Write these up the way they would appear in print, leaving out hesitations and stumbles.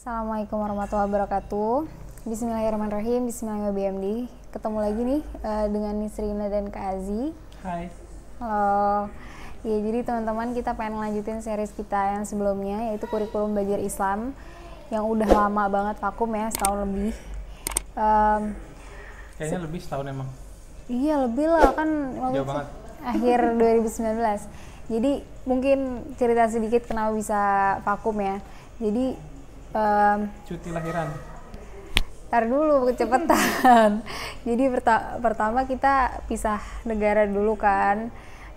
Assalamualaikum warahmatullahi wabarakatuh. Bismillahirrahmanirrahim. Bismillahirrahmanirrahim. Ketemu lagi nih dengan Nisrina dan Kak Azi. Hai. Halo. Ya, jadi teman-teman, kita pengen lanjutin series kita yang sebelumnya, yaitu kurikulum belajar Islam yang udah lama banget vakum ya, setahun lebih. Kayaknya lebih setahun emang. Iya, lebih lah kan. Jauh banget. Akhir 2019. Jadi mungkin cerita sedikit kenapa bisa vakum ya. Jadi Cuti lahiran. Ntar dulu, kecepatan. Jadi pertama kita pisah negara dulu kan,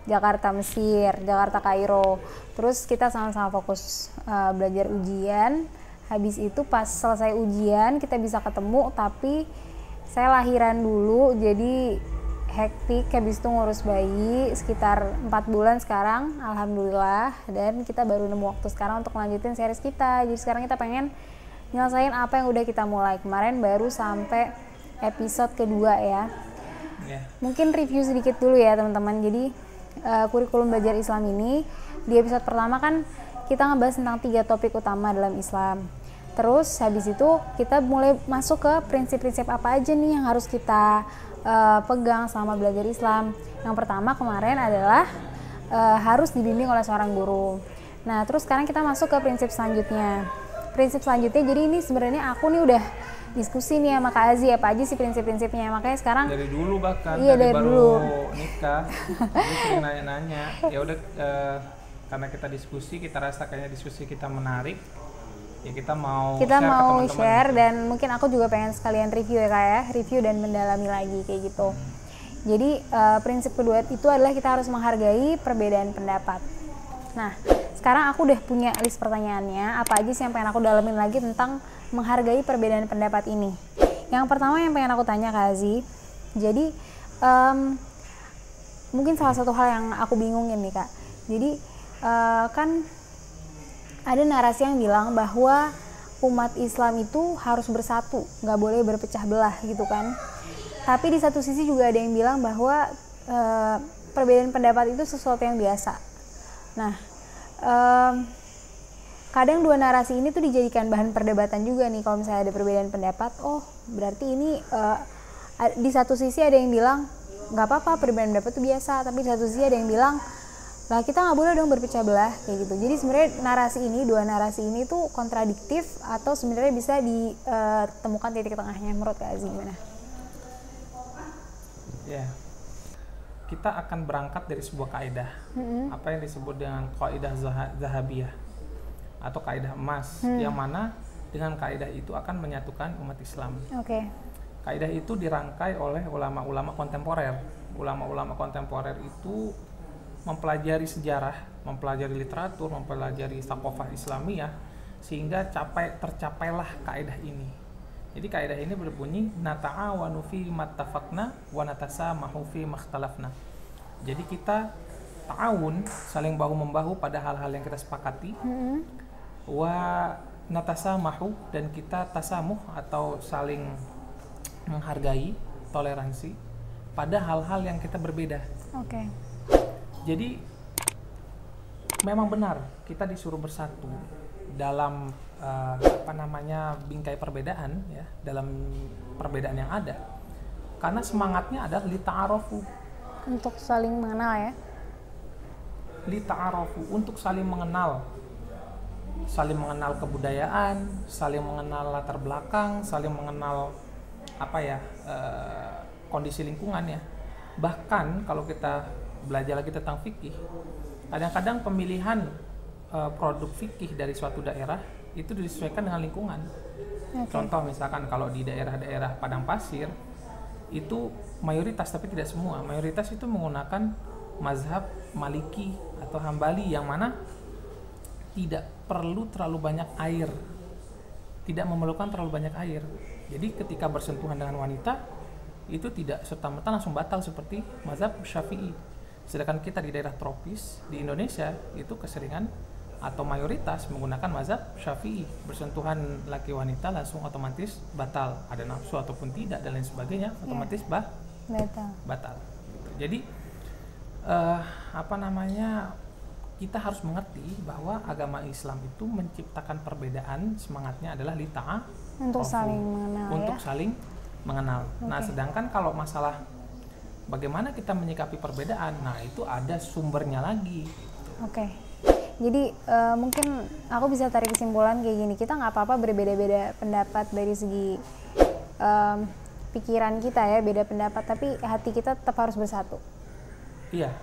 Jakarta Mesir, Jakarta Kairo. Terus kita sama-sama fokus belajar ujian. Habis itu pas selesai ujian kita bisa ketemu, tapi saya lahiran dulu jadi hektik. Habis itu ngurus bayi sekitar 4 bulan sekarang, alhamdulillah. Dan kita baru nemu waktu sekarang untuk lanjutin series kita. Jadi sekarang kita pengen nyelesain apa yang udah kita mulai. Kemarin baru sampai episode kedua ya. Mungkin review sedikit dulu ya teman-teman. Jadi kurikulum belajar Islam ini, di episode pertama kan kita ngebahas tentang 3 topik utama dalam Islam. Terus habis itu kita mulai masuk ke prinsip-prinsip apa aja nih yang harus kita pegang selama belajar Islam. Yang pertama kemarin adalah harus dibimbing oleh seorang guru. Nah, terus sekarang kita masuk ke prinsip selanjutnya. Prinsip selanjutnya, jadi ini sebenarnya aku nih udah diskusi nih sama Kak Azi apa aja sih prinsip-prinsipnya. Makanya sekarang dari dulu bahkan iya, dari baru dulu nikah dia sering nanya-nanya. Ya udah karena kita diskusi, kita rasa kayaknya diskusi kita menarik. Ya kita mau share dan mungkin aku juga pengen sekalian review ya Kak ya, review dan mendalami lagi kayak gitu. Jadi prinsip kedua itu adalah kita harus menghargai perbedaan pendapat. Nah, sekarang aku udah punya list pertanyaannya, apa aja sih yang pengen aku dalamin lagi tentang menghargai perbedaan pendapat ini. Yang pertama yang pengen aku tanya Kak Azi, jadi mungkin salah satu hal yang aku bingungin nih Kak. Jadi kan ada narasi yang bilang bahwa umat Islam itu harus bersatu, nggak boleh berpecah belah gitu kan. Tapi di satu sisi juga ada yang bilang bahwa perbedaan pendapat itu sesuatu yang biasa. Nah, kadang dua narasi ini tuh dijadikan bahan perdebatan juga nih. Kalau misalnya ada perbedaan pendapat, oh berarti ini di satu sisi ada yang bilang nggak apa-apa perbedaan pendapat itu biasa, tapi di satu sisi ada yang bilang lah kita nggak boleh dong berpecah belah kayak gitu. Jadi sebenarnya dua narasi ini tuh kontradiktif atau sebenarnya bisa ditemukan titik tengahnya. Menurut Kak Azi gimana? Ya, kita akan berangkat dari sebuah kaidah, apa yang disebut dengan kaidah zahabiyah atau kaidah emas, yang mana dengan kaidah itu akan menyatukan umat Islam. Kaidah itu dirangkai oleh ulama-ulama kontemporer. Ulama-ulama kontemporer itu mempelajari sejarah, mempelajari literatur, mempelajari thaqafah Islamiyah sehingga tercapailah kaidah ini. Jadi kaidah ini berbunyi nata'awanu fi mattafaqna wa natasamahu fi makhtalafna. Jadi kita ta'awun, saling bahu-membahu pada hal-hal yang kita sepakati. Wa natasamahu, dan kita tasamuh atau saling menghargai, toleransi pada hal-hal yang kita berbeda. Jadi memang benar kita disuruh bersatu dalam bingkai perbedaan ya, dalam perbedaan yang ada. Karena semangatnya adalah lita'arofu, untuk saling mengenal ya. Lita'arofu, untuk saling mengenal. Saling mengenal kebudayaan, saling mengenal latar belakang, saling mengenal kondisi lingkungan ya. Bahkan kalau kita belajar lagi tentang fikih, kadang-kadang pemilihan produk fikih dari suatu daerah itu disesuaikan dengan lingkungan. Contoh misalkan kalau di daerah-daerah padang pasir itu mayoritas, tapi tidak semua, mayoritas itu menggunakan mazhab Maliki atau Hambali, yang mana tidak perlu terlalu banyak air, tidak memerlukan terlalu banyak air. Jadi ketika bersentuhan dengan wanita itu tidak serta-merta langsung batal seperti mazhab Syafi'i. Sedangkan kita di daerah tropis di Indonesia itu keseringan atau mayoritas menggunakan mazhab Syafi'i. Bersentuhan laki wanita langsung otomatis batal, ada nafsu ataupun tidak dan lain sebagainya, otomatis batal. Jadi kita harus mengerti bahwa agama Islam itu menciptakan perbedaan, semangatnya adalah untuk saling mengenal, untuk ya. saling mengenal. Nah, sedangkan kalau masalah bagaimana kita menyikapi perbedaan, nah itu ada sumbernya lagi. Oke. Jadi mungkin aku bisa tarik kesimpulan kayak gini, kita nggak apa-apa berbeda-beda pendapat dari segi pikiran kita ya, beda pendapat, tapi hati kita tetap harus bersatu. Iya.